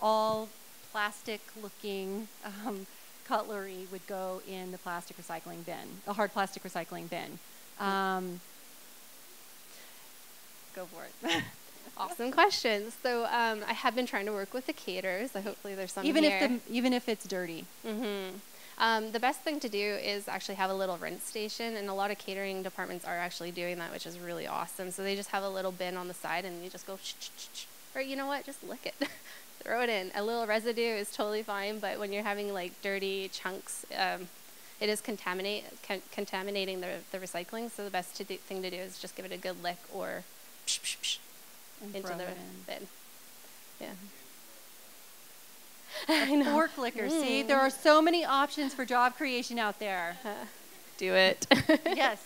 all plastic-looking cutlery would go in the plastic recycling bin, a hard plastic recycling bin. Go for it. Awesome questions. So I have been trying to work with the caterers. Hopefully there's some even here. Even if it's dirty. The best thing to do is actually have a little rinse station, and a lot of catering departments are actually doing that, which is really awesome. So they just have a little bin on the side, and you just go or you know what, just lick it. Throw it in. A little residue is totally fine, but when you're having like dirty chunks, it is contaminating the recycling. So the best thing to do is just give it a good lick or into the bin. Yeah. I know. Fork liquor. See, there are so many options for job creation out there. Do it. Yes.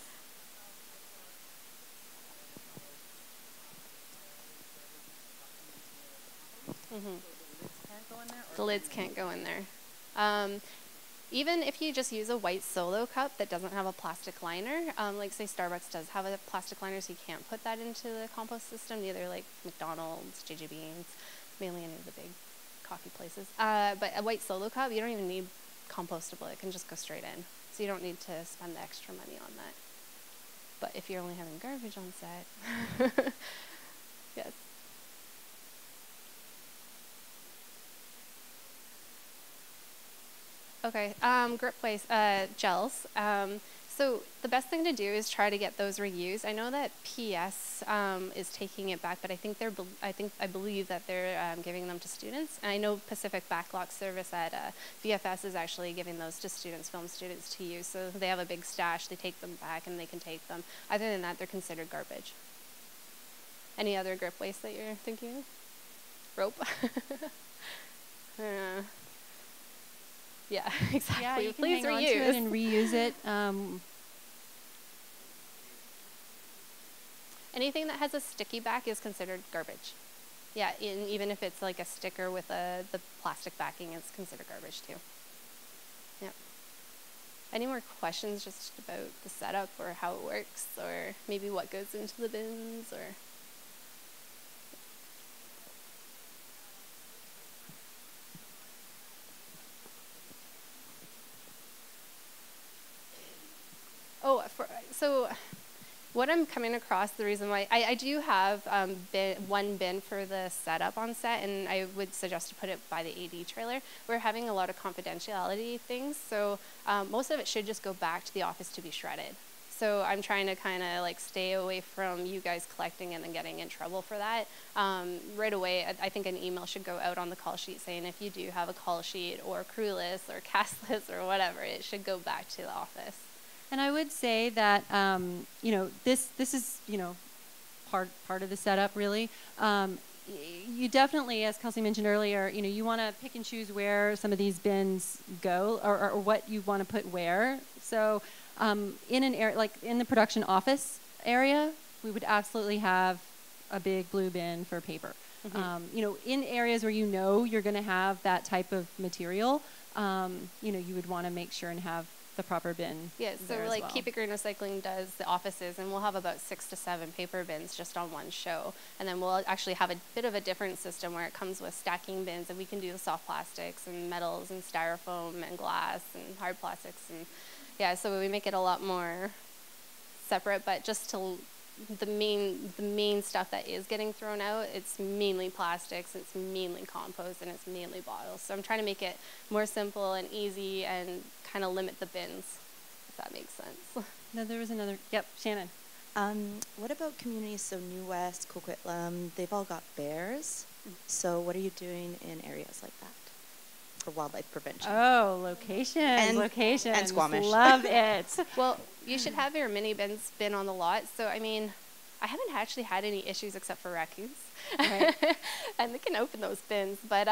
The lids can't go in there. Even if you just use a white solo cup that doesn't have a plastic liner, like say Starbucks does have a plastic liner, so you can't put that into the compost system, neither like McDonald's, JJ Beans, mainly any of the big coffee places. But a white solo cup, you don't even need compostable. It can just go straight in. So you don't need to spend the extra money on that. But if you're only having garbage on set, yes. Okay, grip waste, gels. So the best thing to do is try to get those reused. I know that PS is taking it back, but I believe that they're giving them to students. And I know Pacific Backlog Service at VFS is actually giving those to students, film students, to use. So they have a big stash. They take them back, and they can take them. Other than that, they're considered garbage. Any other grip waste that you're thinking of? Rope. Yeah, exactly. Yeah, you can Please hang on reuse. to it and reuse it. Anything that has a sticky back is considered garbage. Yeah, even if it's like a sticker with the plastic backing, it's considered garbage too. Yep. Any more questions just about the setup or how it works, or maybe what goes into the bins, or? Oh, so what I'm coming across, the reason why, I do have one bin for the setup on set, and I would suggest to put it by the AD trailer. We're having a lot of confidentiality things, so most of it should just go back to the office to be shredded. So I'm trying to kind of like stay away from you guys collecting and then getting in trouble for that. Right away, I think an email should go out on the call sheet saying if you do have a call sheet or crew list or cast list or whatever, it should go back to the office. And I would say that this is part of the setup really. You definitely, as Kelsey mentioned earlier, you want to pick and choose where some of these bins go or what you want to put where. So in an area like in the production office area, we would absolutely have a big blue bin for paper. In areas where you're going to have that type of material, you would want to make sure and have the proper bin. Yeah, so like Keep It Green Recycling does the offices, and we'll have about 6 to 7 paper bins just on one show. And then we'll actually have a bit of a different system where it comes with stacking bins, and we can do the soft plastics and metals and styrofoam and glass and hard plastics. And yeah, so we make it a lot more separate, but just to the main stuff that is getting thrown out, it's mainly plastics, it's mainly compost, and it's mainly bottles. So I'm trying to make it more simple and easy and kind of limit the bins, if that makes sense. No, there was another. Yep, Shannon. What about communities? So New West, Coquitlam, they've all got bears. So what are you doing in areas like that for wildlife prevention? Oh, location. And Squamish. Love it. Well, you should have your mini bins bin on the lot. So, I mean, I haven't actually had any issues except for raccoons. Right. And they can open those bins. But,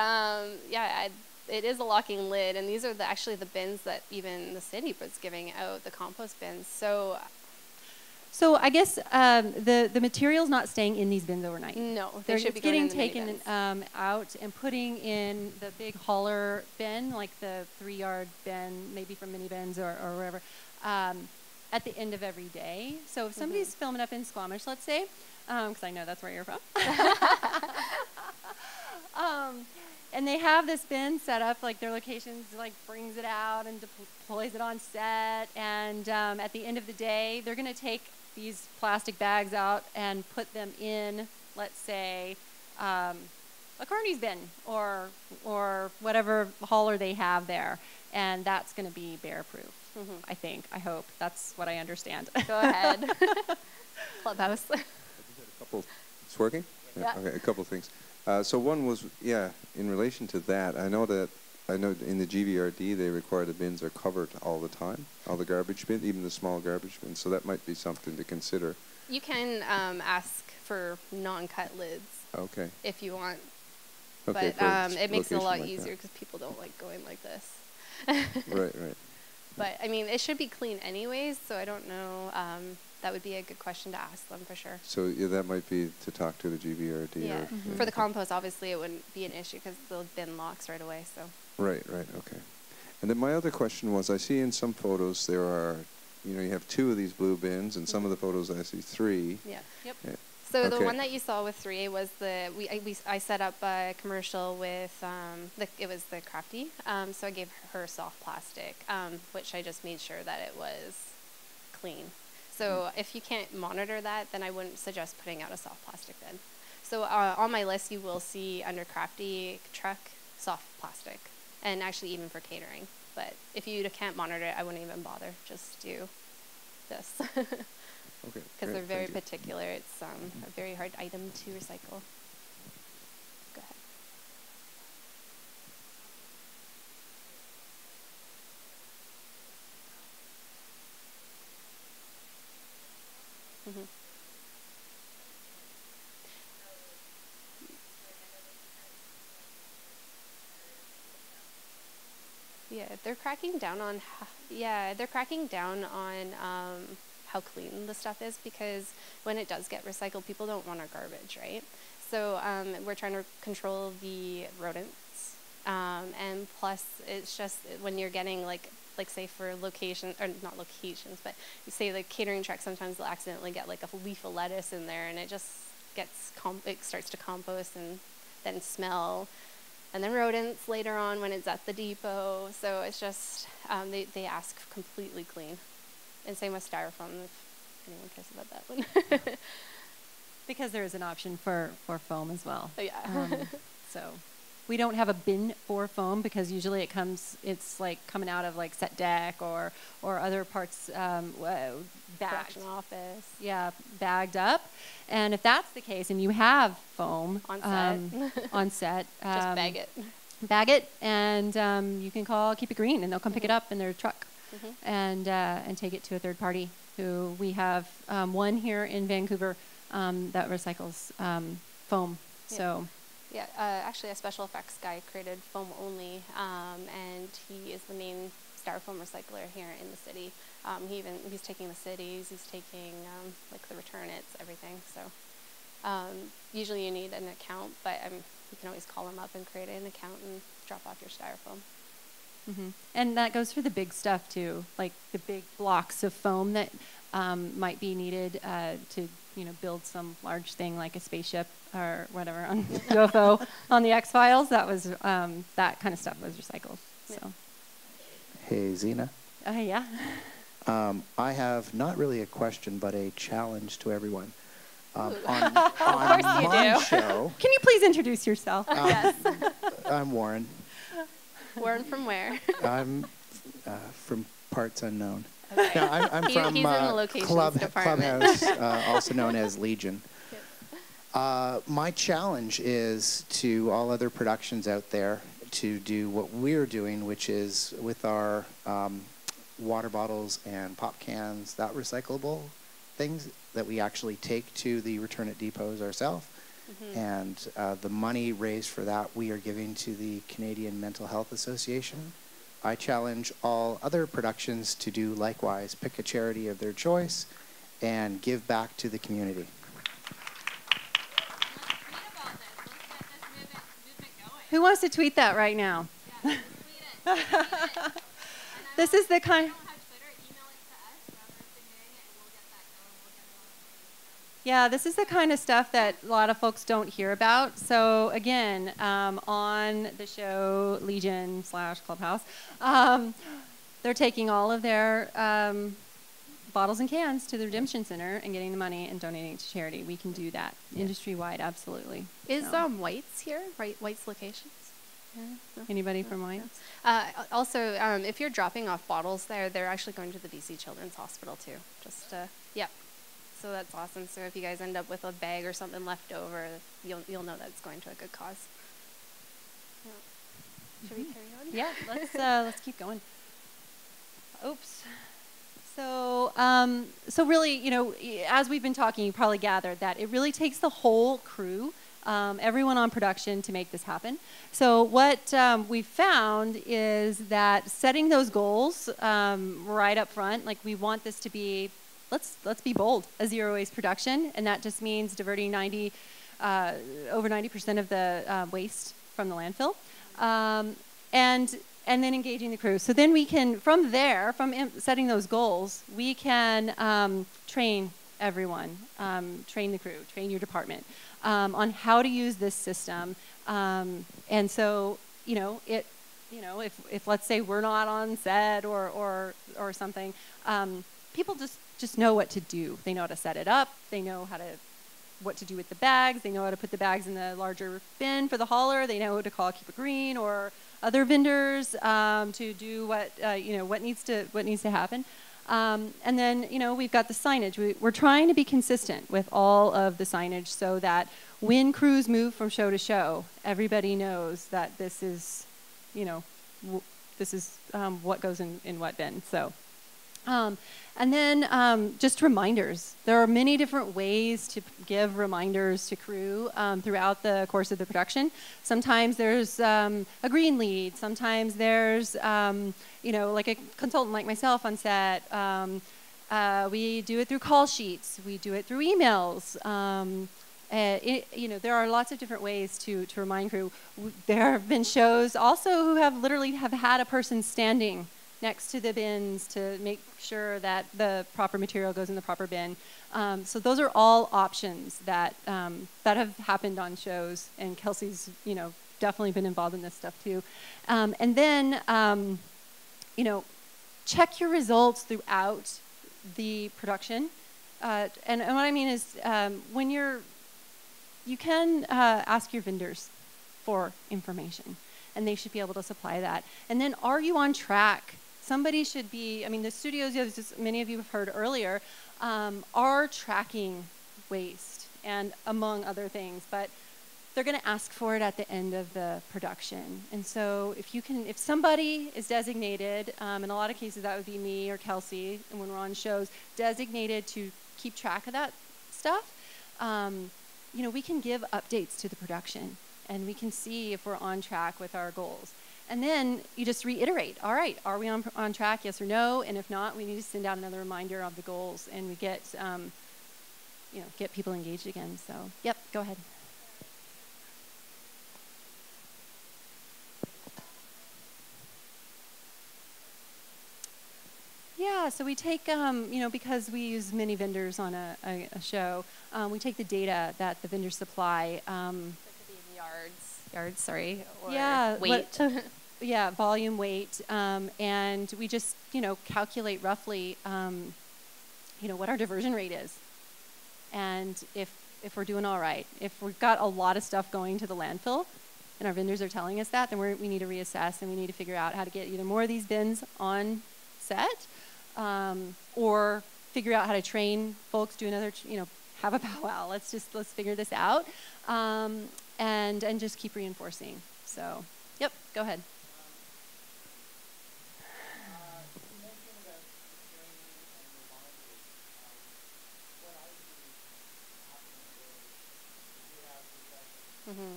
yeah, it is a locking lid. And these are actually the bins that even the city was giving out, the compost bins. So I guess the material's not staying in these bins overnight. No, they should be going in the mini bins. Out and putting in the big hauler bin, like the 3-yard bin, maybe from mini bins or wherever, at the end of every day. So if somebody's filming up in Squamish, let's say, because I know that's where you're from, And they have this bin set up, like their locations, like brings it out and deploys it on set. And at the end of the day, they're going to take these plastic bags out and put them in, let's say, a Carney's bin or whatever hauler they have there. And that's going to be bear proof, I think. I hope. That's what I understand. Go ahead. Clubhouse. It's working? Yeah. Okay, a couple of things. So one was, in relation to that, I know in the GVRD they require the bins are covered all the time, all the garbage bins, even the small garbage bins. So that might be something to consider. You can ask for non-cut lids. Okay. If you want. Okay, but it makes it a lot like easier because people don't like going like this. Right. But I mean, it should be clean anyways, so I don't know. That would be a good question to ask them for sure. So that might be to talk to the GVRD. Yeah. For the compost, obviously, it wouldn't be an issue because the bin locks right away. So. Right. Okay. And then my other question was, I see in some photos there are, you have 2 of these blue bins, and some of the photos I see 3. Yeah. Yep. So the one that you saw with 3 was I set up a commercial with it was the Crafty. So I gave her soft plastic, which I just made sure that it was clean. So if you can't monitor that, then I wouldn't suggest putting out a soft plastic bin. So on my list, you will see under Crafty truck soft plastic, and actually even for catering. But if you can't monitor it, I wouldn't even bother. Just do this. Okay. Because they're very particular. It's a very hard item to recycle. Go ahead. Yeah, they're cracking down on. They're cracking down on how clean the stuff is, because when it does get recycled, people don't want our garbage, right? So we're trying to control the rodents, and plus it's just when you're getting like say for location, or not locations, but you say like catering truck, sometimes they'll accidentally get like a leaf of lettuce in there, and it just gets it starts to compost and then smell. And then rodents later on when it's at the depot. So it's just, they ask completely clean. And same with styrofoam, if anyone cares about that one. Because there is an option for foam as well. Oh, yeah. So we don't have a bin for foam because usually it's like coming out of like set deck or other parts, bagged. Office. Yeah, bagged up. And if that's the case and you have foam on set, just bag it. Bag it, and you can call Keep It Green, and they'll come pick it up in their truck and take it to a third party. Who we have one here in Vancouver that recycles foam. Yeah. So. Yeah, actually a special effects guy created foam only, and he is the main styrofoam recycler here in the city. He's taking the cities, he's taking like the return it's everything. So usually you need an account, but you can always call him up and create an account and drop off your styrofoam. And that goes for the big stuff too, like the big blocks of foam that might be needed to build some large thing like a spaceship or whatever on UFO on the X-Files. That was that kind of stuff was recycled. So. Hey, Zena. Yeah. I have not really a question, but a challenge to everyone. On my show. Can you please introduce yourself? Yes. I'm Warren. Warren from where? I'm from parts unknown. Okay. No, I'm from he's in the locations department. Clubhouse, also known as Legion. My challenge is to all other productions out there to do what we're doing, which is with our water bottles and pop cans, that recyclable things that we actually take to the return at depots ourselves. And the money raised for that we are giving to the Canadian Mental Health Association. I challenge all other productions to do likewise. Pick a charity of their choice and give back to the community. Who wants to tweet that right now? Yeah, tweet it. This is the kind. Yeah, this is the kind of stuff that a lot of folks don't hear about. So again, on the show Legion / Clubhouse, they're taking all of their bottles and cans to the Redemption Center and getting the money and donating it to charity. We can do that industry-wide, absolutely. Is So. White's here? Right, White's locations? Yeah. No? Anybody from White's? Also, if you're dropping off bottles there, they're actually going to the BC Children's Hospital too. Just, yeah. So that's awesome. So if you guys end up with a bag or something left over, you'll know that it's going to a good cause. Yeah. Should we carry on? Yeah, let's keep going. Oops. So, so really, you know, as we've been talking, you probably gathered that it really takes the whole crew, everyone on production, to make this happen. So what we found is that setting those goals right up front, like we want this to be, let's be bold, a zero waste production, and that just means diverting over 90% of the waste from the landfill, and then engaging the crew. So then we can, from there, setting those goals, we can train everyone, train the crew, train your department on how to use this system. And so, if let's say we're not on set or something, people just know what to do. They know how to set it up. They know what to do with the bags. They know how to put the bags in the larger bin for the hauler. They know who to call Keep It Green or other vendors to do what needs to happen. And then, we've got the signage. We're trying to be consistent with all of the signage so that when crews move from show to show, everybody knows that this is, what goes in what bin. So. And then just reminders. There are many different ways to give reminders to crew throughout the course of the production. Sometimes there's a green lead. Sometimes there's, like a consultant like myself on set. We do it through call sheets. We do it through emails. There are lots of different ways to remind crew. There have been shows also who have literally had a person standing next to the bins to make sure that the proper material goes in the proper bin. So those are all options that have happened on shows, and Kelsey's definitely been involved in this stuff too. And then check your results throughout the production. And what I mean is when you can ask your vendors for information, and they should be able to supply that. And then, are you on track? Somebody should be, the studios, as many of you have heard earlier, are tracking waste, and among other things, but they're going to ask for it at the end of the production. And so if somebody is designated, in a lot of cases that would be me or Kelsey, and when we're on shows, designated to keep track of that stuff, we can give updates to the production, and we can see if we're on track with our goals. And then you just reiterate, all right, are we on track, yes or no? And if not, we need to send out another reminder of the goals, and we get people engaged again. So, yep, go ahead. Yeah, so we take, because we use many vendors on a show, we take the data that the vendors supply. That could be in yards, sorry, or weight. Yeah, volume, weight, and we just, calculate roughly, what our diversion rate is, and if we're doing all right. If we've got a lot of stuff going to the landfill, and our vendors are telling us that, then we need to reassess, and we need to figure out how to get either more of these bins on set, or figure out how to train folks, do another, have a powwow. Let's figure this out, and just keep reinforcing. So, yep, go ahead. Mm-hmm.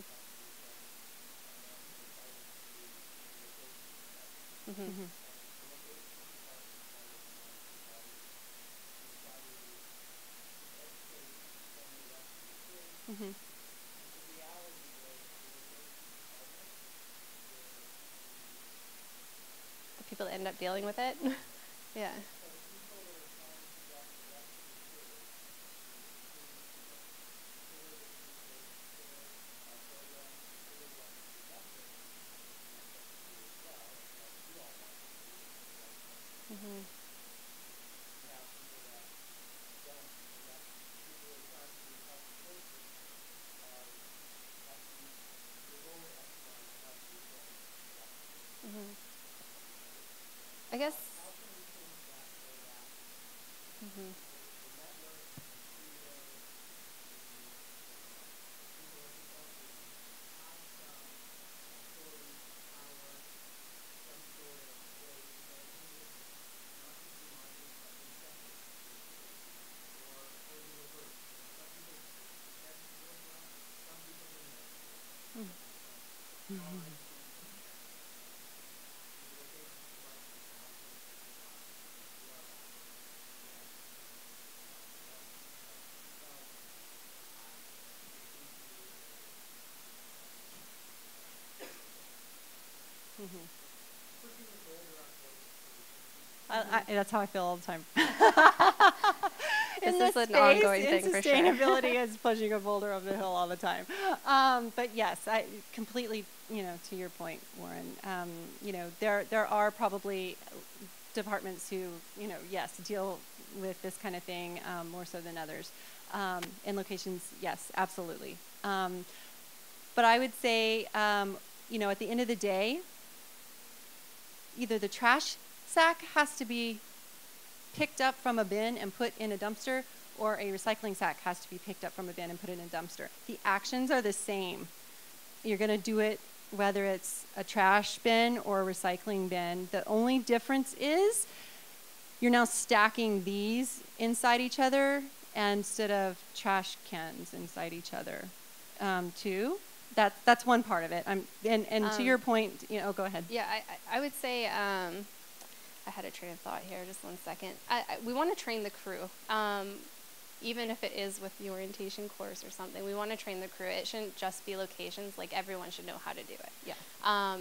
Mm-hmm. Mm-hmm. The people that end up dealing with it. Yeah. guess. Mm-hmm. That's how I feel all the time. This is an ongoing thing for sure. Sustainability is pushing a boulder up the hill all the time. But yes, I completely, to your point, Warren, there are probably departments who, yes, deal with this kind of thing more so than others. In locations, yes, absolutely. But I would say, at the end of the day, either the trash sack has to be picked up from a bin and put in a dumpster, or a recycling sack has to be picked up from a bin and put in a dumpster. The actions are the same. You're going to do it whether it's a trash bin or a recycling bin. The only difference is you're now stacking these inside each other instead of trash cans inside each other, too. That's one part of it. And to your point, go ahead. Yeah, I would say, I had a train of thought here, just one second. We want to train the crew. Even if it is with the orientation course or something, we want to train the crew. It shouldn't just be locations. Like, everyone should know how to do it. Yeah.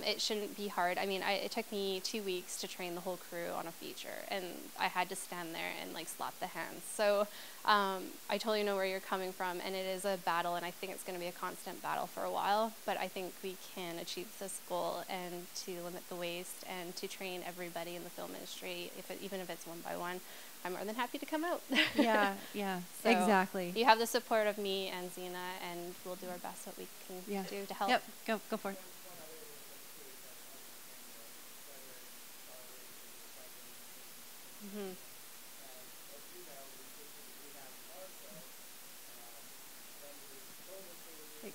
It shouldn't be hard. I mean, it took me 2 weeks to train the whole crew on a feature, and I had to stand there and slap the hands. So I totally know where you're coming from, and it is a battle, and I think it's going to be a constant battle for a while. But I think we can achieve this goal, and to limit the waste and to train everybody in the film industry, even if it's one by one. I'm more than happy to come out. Yeah, so exactly. You have the support of me and Zena, and we'll do our best what we can do to help. Yep, go for it. Mm-hmm. Yeah.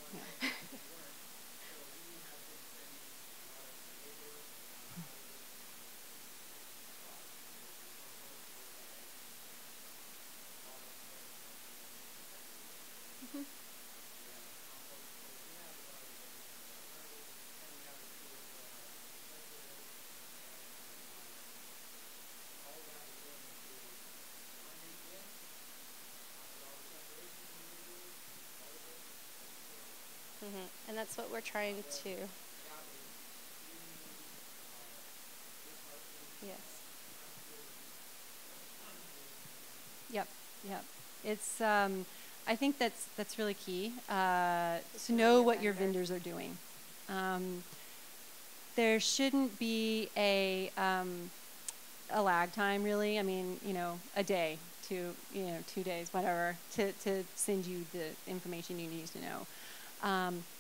And that's what we're trying to. Yes. Yep. It's I think that's really key to know what your vendors are doing. There shouldn't be a lag time, really. I mean, a day to 2 days, whatever, to send you the information you need to know.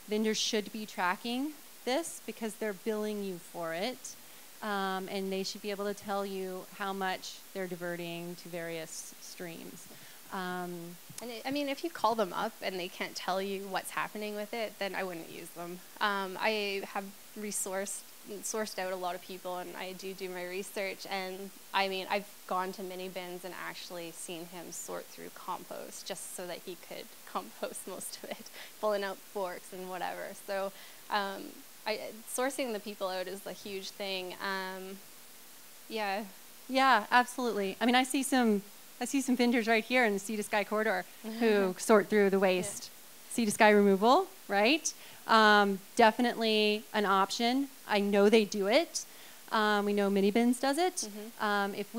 Vendors should be tracking this because they're billing you for it, and they should be able to tell you how much they're diverting to various streams. And I mean, if you call them up and they can't tell you what's happening with it, then I wouldn't use them. I have sourced out a lot of people, and I do my research, and I mean, I've gone to mini bins and actually seen him sort through compost just so that he could compost most of it, pulling out forks and whatever. So sourcing the people out is a huge thing. Yeah, absolutely. I mean, I see some vendors right here in the Sea to Sky corridor who sort through the waste. Yeah. Sea to Sky removal, right? Definitely an option. I know they do it. We know Minibins does it. Mm-hmm. If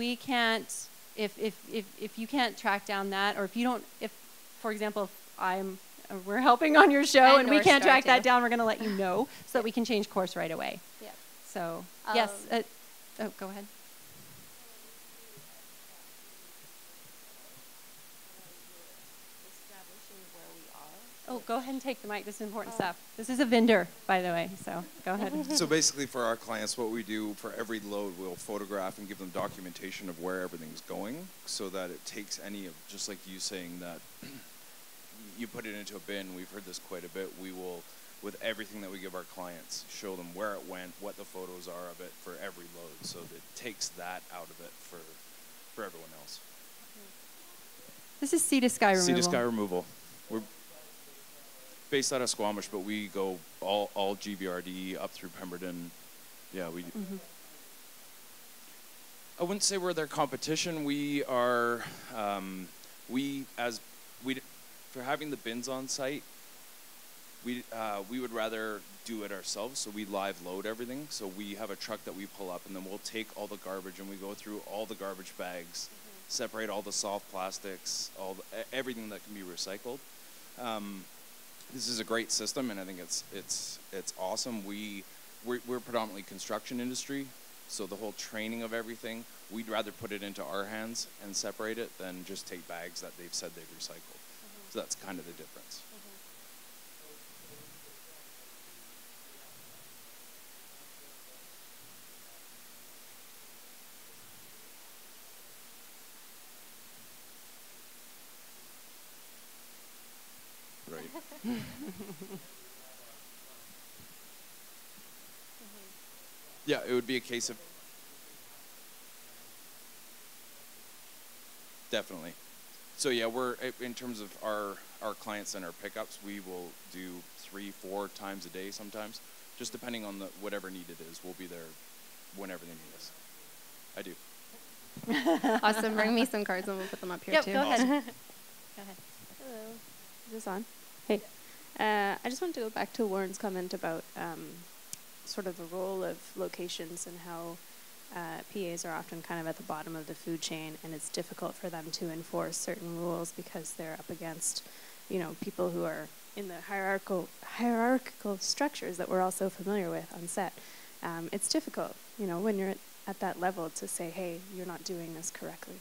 you can't track down that, or if for example, we're helping on your show and we can't track that down, we're going to let you know so that we can change course right away. Yeah. So yes. Go ahead. Oh, go ahead and take the mic. This is important stuff. This is a vendor, by the way, so go ahead. So basically for our clients, what we do for every load, we'll photograph and give them documentation of where everything's going so that it takes any of, just like you saying that you put it into a bin, we've heard this quite a bit, we will, with everything that we give our clients, show them where it went, what the photos are of it for every load, so that it takes that out of it for everyone else. This is sea to sky removal. Sea to sky removal. We're based out of Squamish, but we go all GVRD up through Pemberton. Yeah, we. Mm-hmm. I wouldn't say we're their competition. We are. For having the bins on site, we would rather do it ourselves. So we live load everything. So we have a truck that we pull up, and then we'll take all the garbage and we go through all the garbage bags, separate all the soft plastics, everything that can be recycled. This is a great system, and I think it's awesome. We're predominantly construction industry, so the whole training of everything, we'd rather put it into our hands and separate it than just take bags that they've said they've recycled. So that's kind of the difference. Right. Yeah, it would be a case of definitely. So yeah, we're in terms of our clients and our pickups, we will do 3-4 times a day sometimes, just depending on whatever need it is. We'll be there whenever they need us. I do. Awesome. Bring me some cards and we'll put them up here too. Go ahead. Awesome. Go ahead. Hello. Is this on? Hey. I just wanted to go back to Warren's comment about sort of the role of locations and how PAs are often kind of at the bottom of the food chain, and it's difficult for them to enforce certain rules because they're up against, people who are in the hierarchical structures that we're also familiar with on set. It's difficult, when you're at that level to say, hey, you're not doing this correctly.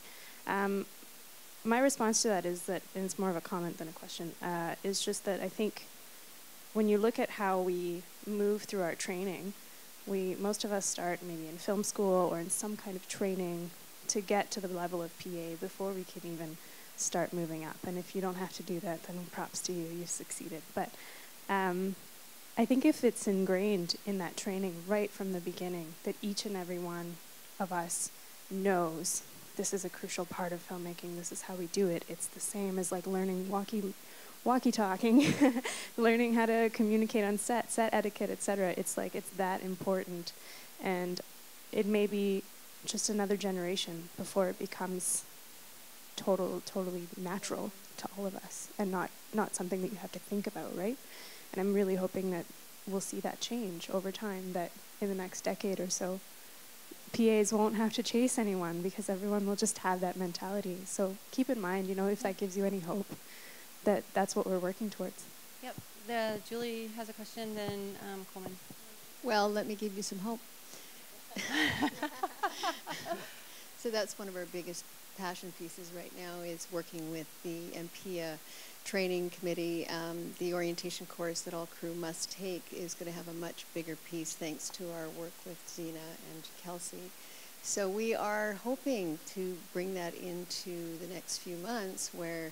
My response to that is that, and it's more of a comment than a question, is just that I think when you look at how we move through our training, most of us start maybe in film school or in some kind of training to get to the level of PA before we can even start moving up. And if you don't have to do that, then props to you, you succeeded. But I think if it's ingrained in that training right from the beginning, that each and every one of us knows this is a crucial part of filmmaking, this is how we do it. It's the same as like learning walkie-talking, learning how to communicate on set etiquette, etc. It's like it's that important, and it may be just another generation before it becomes totally natural to all of us, and not something that you have to think about, right? And I'm really hoping that we'll see that change over time, that in the next decade or so, PAs won't have to chase anyone because everyone will just have that mentality. So keep in mind, if that gives you any hope, that's what we're working towards. Yep. Julie has a question, then Coleman. Well, let me give you some hope. So that's one of our biggest passion pieces right now, is working with the MPIA training committee. The orientation course that all crew must take is going to have a much bigger piece thanks to our work with Zena and Kelsey. So we are hoping to bring that into the next few months, where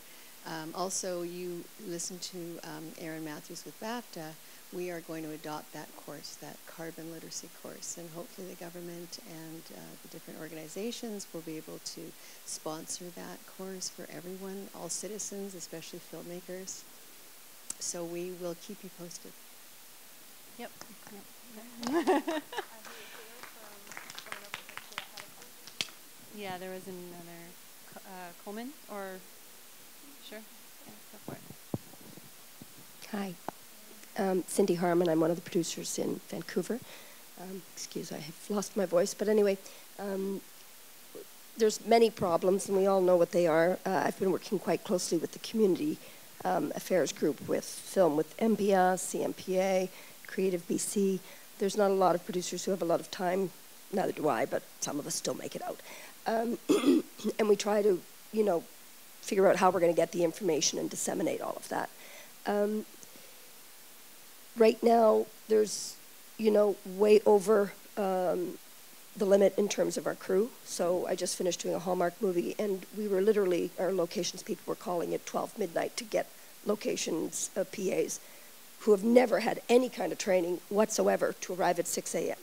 also you listen to Aaron Matthews with BAFTA. We are going to adopt that course, that carbon literacy course, and hopefully the government and the different organizations will be able to sponsor that course for everyone, all citizens, especially filmmakers. So we will keep you posted. Yep. Yeah, there was another Coleman, or sure, yeah, go for it. Hi. Cindy Harman. I'm one of the producers in Vancouver. Excuse, I have lost my voice, but anyway, there's many problems, and we all know what they are. I've been working quite closely with the community affairs group with film with MPIA, CMPA, Creative BC. There's not a lot of producers who have a lot of time, neither do I, but some of us still make it out. And we try to, figure out how we're going to get the information and disseminate all of that. Right now, there's, way over the limit in terms of our crew. So I just finished doing a Hallmark movie, and we were literally, our locations people were calling at 12 midnight to get locations PAs who have never had any kind of training whatsoever to arrive at 6 a.m.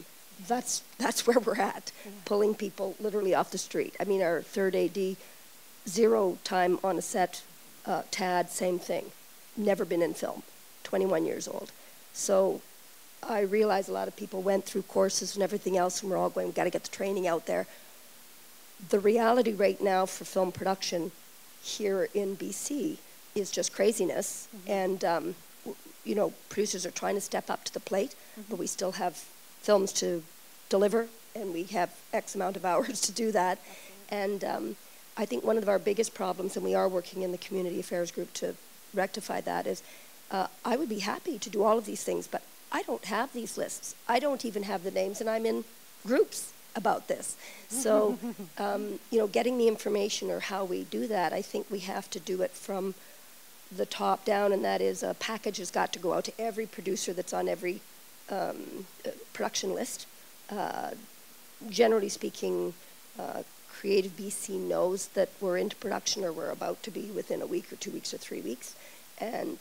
That's where we're at, pulling people literally off the street. I mean, our third AD, 0 time on a set, Tad, same thing. Never been in film, 21 years old. So I realize a lot of people went through courses and everything else, and we're all going, we've got to get the training out there. The reality right now for film production here in BC is just craziness. And, producers are trying to step up to the plate, but we still have films to deliver, and we have X amount of hours to do that. And I think one of our biggest problems, and we are working in the community affairs group to rectify that, is I would be happy to do all of these things, but I don't have these lists. I don't even have the names, and I'm in groups about this. So, getting the information or how we do that, I think we have to do it from the top down, and that is a package has got to go out to every producer that's on every production list. Generally speaking, Creative BC knows that we're into production or we're about to be within a week or 2 weeks or 3 weeks. And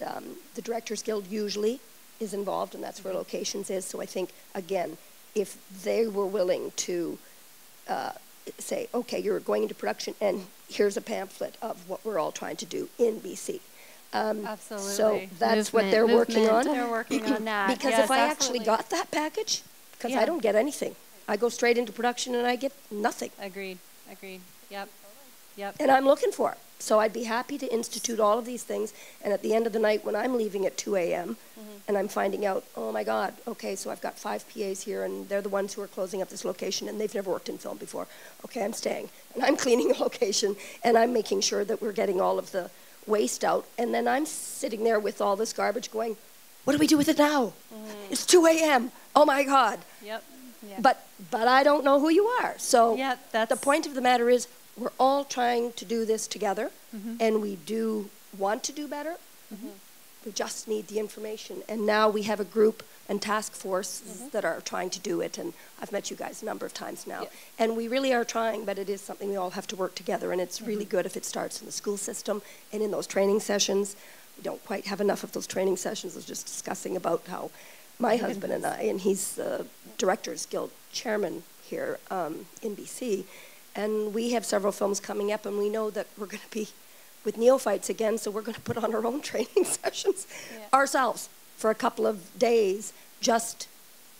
the Directors Guild usually is involved, and that's where locations is. So I think, again, if they were willing to say, okay, you're going into production, and here's a pamphlet of what we're all trying to do in BC. Absolutely. So that's what they're working on. They're working on that. Because yes, if I absolutely. actually got that package, because I don't get anything. I go straight into production and I get nothing. Agreed. Yep. And I'm looking for it. So I'd be happy to institute all of these things, and at the end of the night when I'm leaving at 2 a.m. And I'm finding out, oh my God, okay, so I've got 5 PAs here, and they're the ones who are closing up this location, and they've never worked in film before. Okay, I'm staying, and I'm cleaning the location, and I'm making sure that we're getting all of the waste out, and then I'm sitting there with all this garbage going, what do we do with it now? It's 2 a.m. Oh my God. Yep. Yeah. But I don't know who you are. So that's the point of the matter is we're all trying to do this together, and we do want to do better. We just need the information. And now we have a group and task force that are trying to do it, and I've met you guys a number of times now. And we really are trying, but it is something we all have to work together, and it's really good if it starts in the school system and in those training sessions. We don't quite have enough of those training sessions. I was just discussing about how my husband and I, and he's the Directors Guild chairman here in BC, and we have several films coming up, and we know that we're going to be with neophytes again, so we're going to put on our own training sessions ourselves for a couple of days just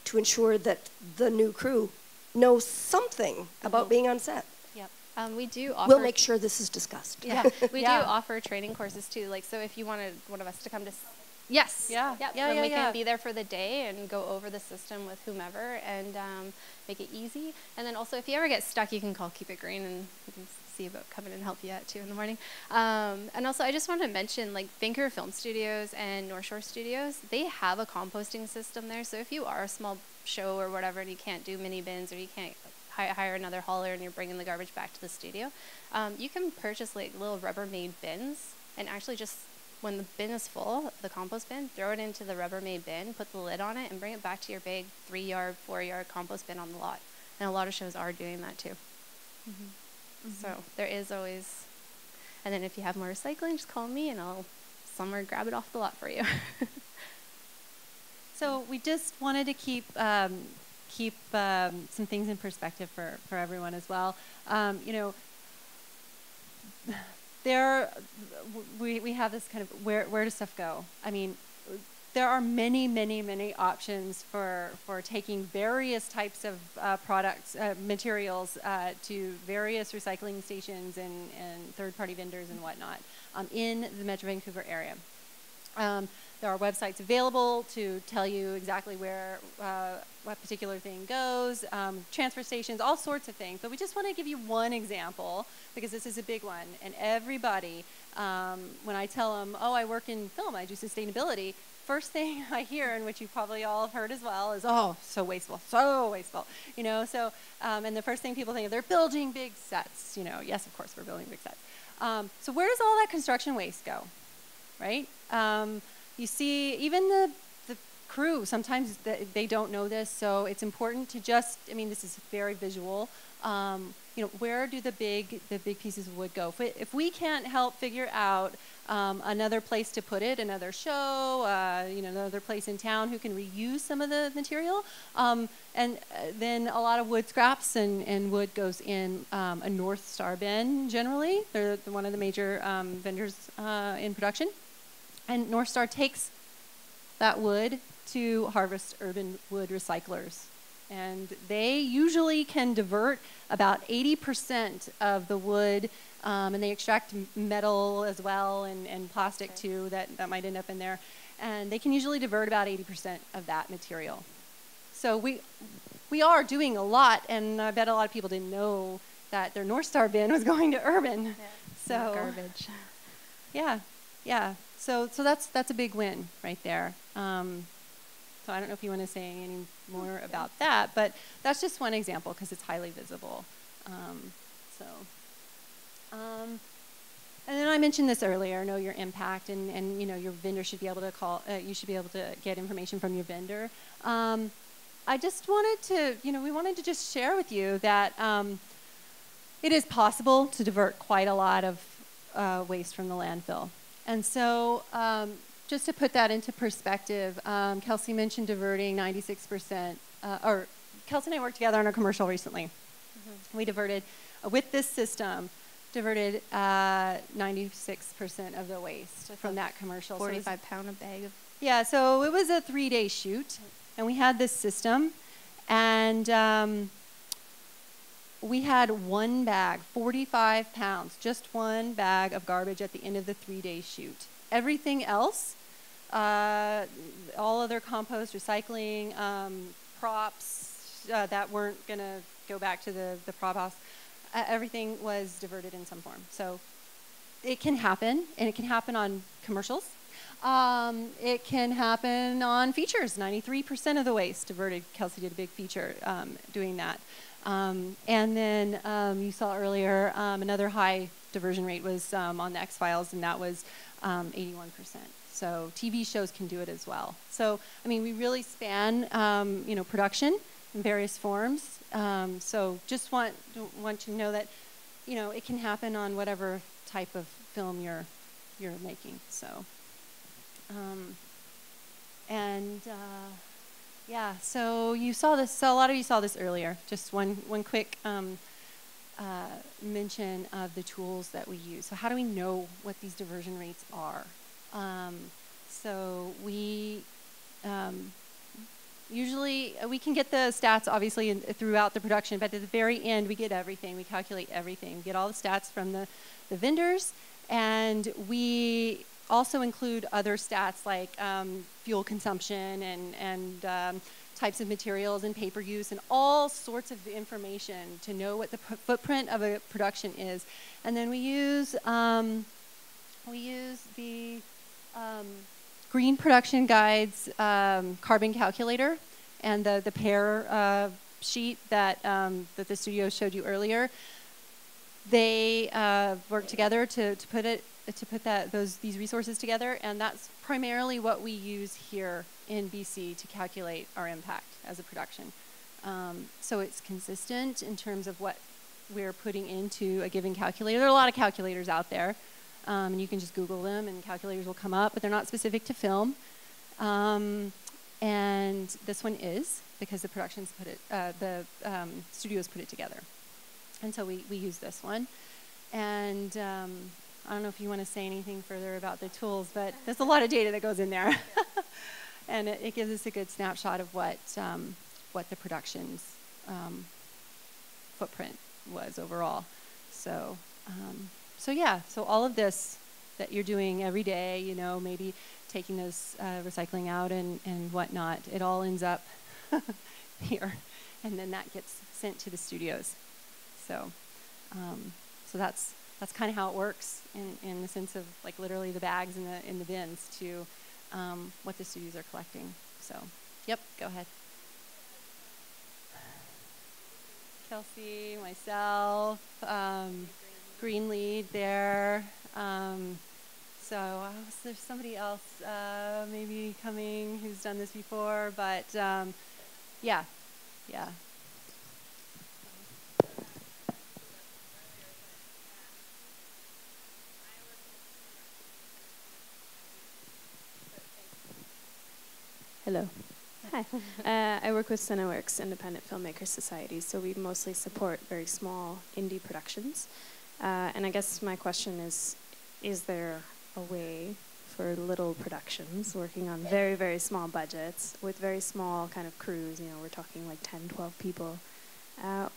to ensure that the new crew knows something about being on set. Yep. We do offer... We'll make sure this is discussed. Yeah, we do offer training courses too. Like, so if you wanted one of us to come to... Yes. Yeah. Yep. Yeah, we can be there for the day and go over the system with whomever and make it easy. And then also, if you ever get stuck, you can call Keep It Green, and we can see about coming and help you at 2 in the morning. And also, I just want to mention, like, Vancouver Film Studios and North Shore Studios, they have a composting system there. So if you are a small show or whatever and you can't do mini bins, or you can't hire another hauler and you're bringing the garbage back to the studio, you can purchase like little Rubbermaid bins, and actually just when the bin is full, the compost bin, throw it into the Rubbermaid bin, put the lid on it, and bring it back to your big 3-yard, 4-yard compost bin on the lot. And a lot of shows are doing that too. So there is always, and then if you have more recycling, just call me and I'll somewhere grab it off the lot for you. So we just wanted to keep some things in perspective for everyone as well. We have this kind of where does stuff go? I mean, there are many options for taking various types of products, materials to various recycling stations and third-party vendors and whatnot in the Metro Vancouver area. There are websites available to tell you exactly where what particular thing goes, transfer stations, all sorts of things. But we just want to give you one example because this is a big one. And everybody, when I tell them, oh, I work in film, I do sustainability, first thing I hear, and which you probably all have heard as well, is, oh, so wasteful, so wasteful. You know, so, and the first thing people think of, they're building big sets. You know, yes, of course, we're building big sets. So where does all that construction waste go, right? you see, even the crew, sometimes they don't know this, so it's important to just, I mean, this is very visual. You know, where do the big pieces of wood go? If we can't help figure out another place to put it, another show, you know, another place in town who can reuse some of the material, then a lot of wood scraps and wood goes in a North Star bin. Generally, they're one of the major vendors in production, and North Star takes that wood to Harvest Urban Wood Recyclers. And they usually can divert about 80% of the wood, and they extract metal as well and plastic too that might end up in there. And they can usually divert about 80% of that material. So we are doing a lot, and I bet a lot of people didn't know that their North Star bin was going to urban. Yeah, so garbage. Yeah. So that's a big win right there. So I don't know if you want to say any more about that, but that's just one example because it's highly visible. And then I mentioned this earlier, know your impact, and you know, your vendor should be able to call, you should be able to get information from your vendor. I just wanted to, you know, we wanted to just share with you that it is possible to divert quite a lot of waste from the landfill. And so just to put that into perspective, Kelsey mentioned diverting 96%, or Kelsey and I worked together on a commercial recently. We diverted, with this system, diverted 96% of the waste from that commercial. 45 pound a bag of. Yeah, so it was a 3-day shoot, and we had this system, and we had one bag, 45 pounds, just one bag of garbage at the end of the 3-day shoot. Everything else, all other compost, recycling, props that weren't going to go back to the prop house, everything was diverted in some form. So it can happen, and it can happen on commercials. It can happen on features. 93% of the waste diverted. Kelsey did a big feature doing that. And then you saw earlier another high diversion rate was on the X-Files, and that was 81%. So TV shows can do it as well. So, I mean, we really span, you know, production in various forms. So just want you to know that, you know, it can happen on whatever type of film you're making. So, yeah, so you saw this, so a lot of you saw this earlier. Just one quick mention of the tools that we use. So how do we know what these diversion rates are? So we usually, we can get the stats obviously throughout the production, but at the very end we get everything. We calculate everything. We get all the stats from the vendors, and we also include other stats like fuel consumption and types of materials and paper use and all sorts of information to know what the footprint of a production is. And then we use the Green Production Guide's carbon calculator and the pair sheet that the studio showed you earlier. They work together to put these resources together, and that's primarily what we use here in BC to calculate our impact as a production. So it's consistent in terms of what we're putting into a given calculator. There are a lot of calculators out there, and you can just Google them and calculators will come up, but they're not specific to film. And this one is, because the productions put it, the studios put it together. And so we use this one. And I don't know if you want to say anything further about the tools, but there's a lot of data that goes in there. And it gives us a good snapshot of what the production's footprint was overall. So, yeah, so all of this that you're doing every day, you know, maybe taking those recycling out and whatnot, it all ends up here. And then that gets sent to the studios. So, so that's kind of how it works in the sense of like literally the bags in the bins to what the studios are collecting. So, yep, go ahead. Kelsey, myself, Green Lead there. So there's somebody else maybe coming who's done this before, but yeah. Hello. Hi. I work with Cineworks, Independent Filmmakers Society, so we mostly support very small indie productions. And I guess my question is there a way for little productions working on very, very small budgets with very small kind of crews, you know, we're talking like 10, 12 people,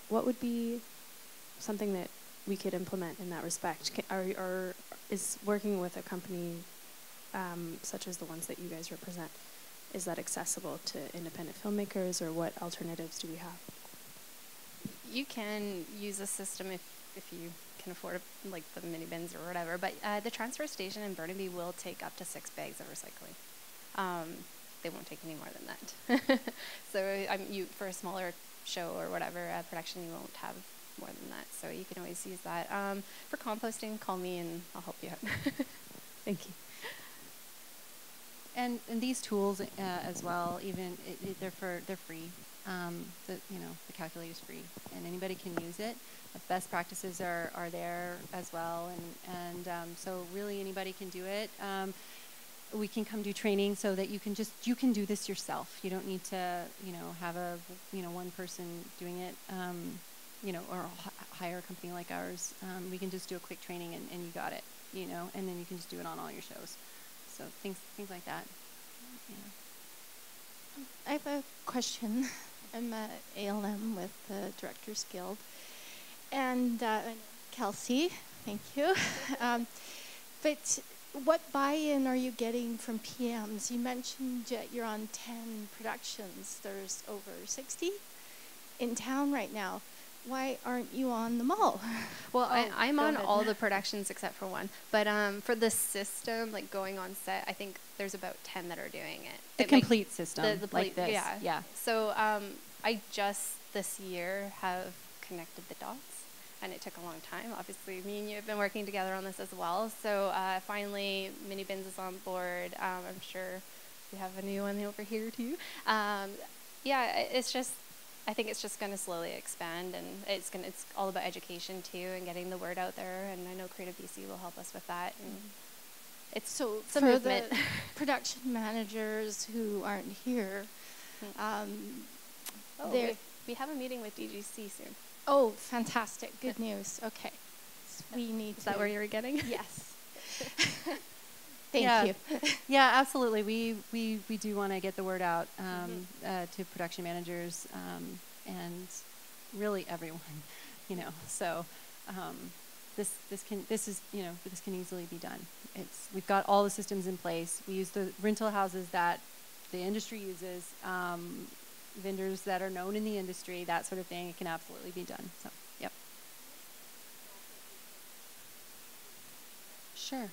what would be something that we could implement in that respect? Or is working with a company such as the ones that you guys represent, is that accessible to independent filmmakers, or what alternatives do we have? You can use a system if you can afford like the mini bins or whatever, but the transfer station in Burnaby will take up to 6 bags of recycling. They won't take any more than that. So for a smaller show or whatever production, you won't have more than that. So you can always use that. For composting, call me and I'll help you out. Thank you. And these tools as well, even they're free. The calculator is free, and anybody can use it. Best practices are there as well, and so really anybody can do it. We can come do training so that you can do this yourself. You don't need to have a one person doing it, or hire a company like ours. We can just do a quick training and you got it, and then you can just do it on all your shows. So things like that. Yeah. I have a question. I'm at ALM with the Directors Guild. And Kelsey, thank you. But what buy-in are you getting from PMs? You mentioned that you're on 10 productions. There's over 60 in town right now. Why aren't you on them all? Well, I'm on all the productions except for one. But for the system, like going on set, I think there's about 10 that are doing it. The complete system, like this. Yeah. So I just this year have connected the dots. And it took a long time. Obviously, me and you have been working together on this as well. So finally, Mini Bins is on board. I'm sure we have a new one over here too. I think it's just going to slowly expand, and it's all about education too, and getting the word out there. And I know Creative BC will help us with that. And it's so it's a for movement. The production managers who aren't here. We have a meeting with DGC soon. Oh, fantastic. Good news. Okay. So we need Is that where you were getting? Yes. Thank you. Yeah, absolutely. We do want to get the word out to production managers and really everyone, So this can easily be done. We've got all the systems in place. We use the rental houses that the industry uses. Vendors that are known in the industry, that sort of thing, it can absolutely be done. So, yep. Sure.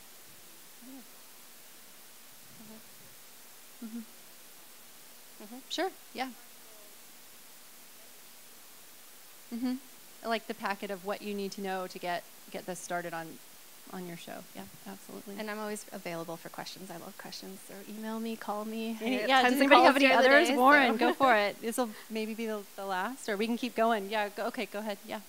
Sure, yeah. Like the packet of what you need to know to get this started on your show. Yeah, absolutely. And I'm always available for questions. I love questions. So email me, call me. Yeah, does anybody have any others? Warren, go for it. This will maybe be the last, or we can keep going. Yeah, okay, go ahead. Yeah.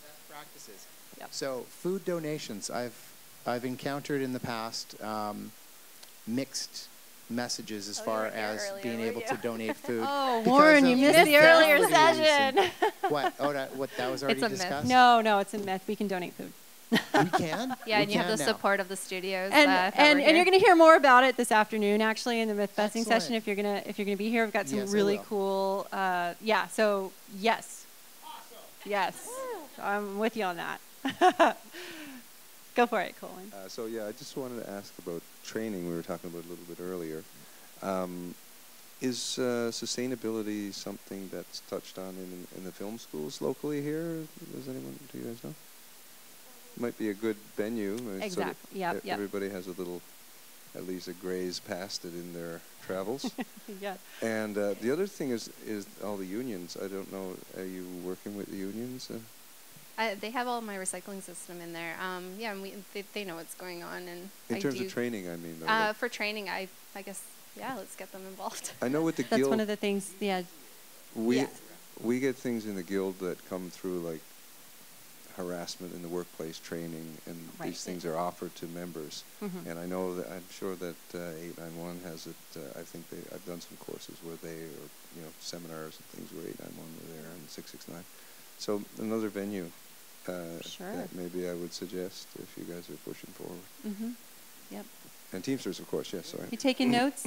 Best practices. Yep. So food donations, I've encountered in the past mixed messages as far as being able to donate food. Oh, Warren, you missed the earlier session. What? Oh, that was already discussed? No, it's a myth. We can donate food. We can? Yeah, and you have the support of the studios. And you're going to hear more about it this afternoon, actually, in the myth busting session. If you're gonna be here, we've got some really cool. So yes. Awesome. Yes, I'm with you on that. Go for it, Colin. I just wanted to ask about training. We were talking about a little bit earlier. Is sustainability something that's touched on in the film schools locally here? Do you guys know? Might be a good venue. Exactly. So everybody has a little at least graze past it in their travels. Yeah. And the other thing is all the unions. I don't know, are you working with the unions? They have all my recycling system in there. Yeah, and they know what's going on. And In terms of training, I mean. Though, for training, I guess, yeah, let's get them involved. I know with the That's guild. one of the things, yeah. We get things in the guild that come through like harassment in the workplace training, and these things are offered to members. And I know that I'm sure that 891 has it. I think I've done some courses where seminars and things where 891 were there and 669. So another venue that maybe I would suggest if you guys are pushing forward. Yep. And Teamsters, of course. Yes. Sorry. You taking notes?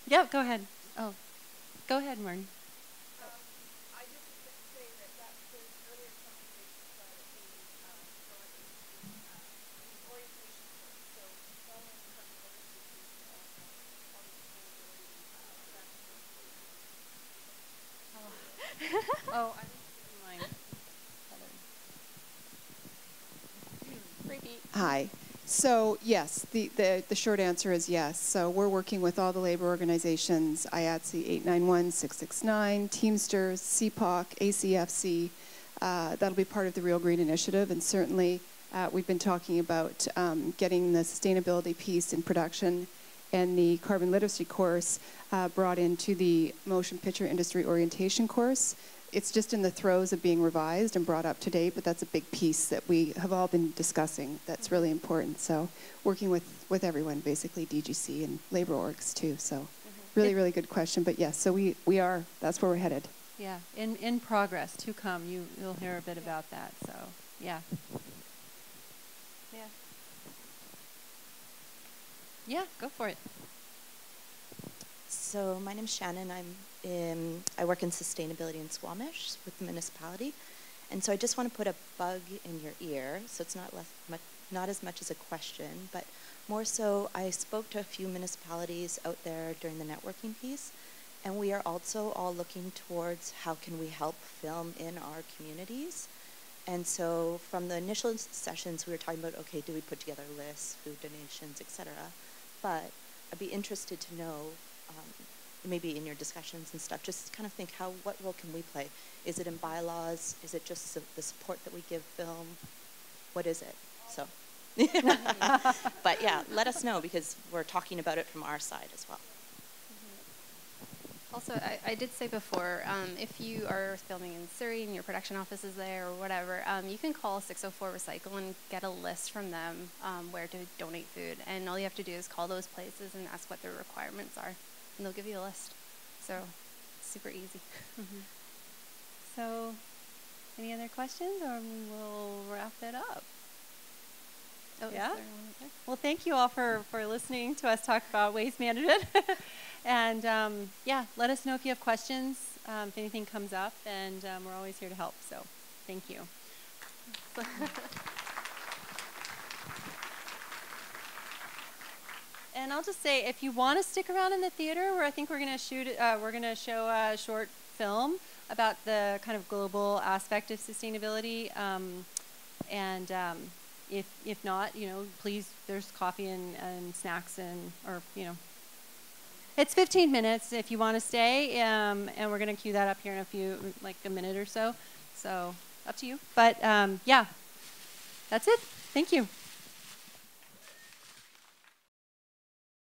Yep. Go ahead. Oh. Go ahead, Martin. I just was going to say that the earlier conversation about it being an orientation course. So following from the other speakers on the sustainability Oh, I didn't mind. Repeat. Hi. So yes, the short answer is yes. So we're working with all the labor organizations, IATSE 891, 669, Teamsters, CPOC, ACFC. That'll be part of the Real Green Initiative, and certainly we've been talking about getting the sustainability piece in production and the carbon literacy course brought into the motion picture industry orientation course. It's just in the throes of being revised and brought up to date, but that's a big piece that we have all been discussing that's really important. So working with everyone, basically DGC and labor orgs too. So really, really good question. But yes, so we are, that's where we're headed. Yeah, in progress to come. You'll hear a bit about that. So yeah. Yeah. Yeah, go for it. So my name's Shannon. I work in sustainability in Squamish with the municipality, and so I just want to put a bug in your ear. So it's not as much as a question, but more so I spoke to a few municipalities out there during the networking piece, and we are also all looking towards how can we help film in our communities. And so from the initial sessions, we were talking about, okay, do we put together lists, food donations, etc. But I'd be interested to know, maybe in your discussions and stuff, just kind of think what role can we play? Is it in bylaws? Is it just the support that we give film? What is it? So, but yeah, let us know because we're talking about it from our side as well. Also, I did say before, if you are filming in Surrey and your production office is there or whatever, you can call 604 Recycle and get a list from them where to donate food. And all you have to do is call those places and ask what their requirements are, and they'll give you a list. So it's super easy. So any other questions, or we'll wrap it up? Oh, yeah? Well, thank you all for listening to us talk about waste management. And yeah, let us know if you have questions, if anything comes up, and we're always here to help. So thank you. And I'll just say, if you want to stick around in the theater, where I think we're going to show a short film about the kind of global aspect of sustainability. And if not, please, there's coffee and snacks or it's 15 minutes if you want to stay, and we're going to cue that up here in a minute or so. So up to you. But yeah, that's it. Thank you.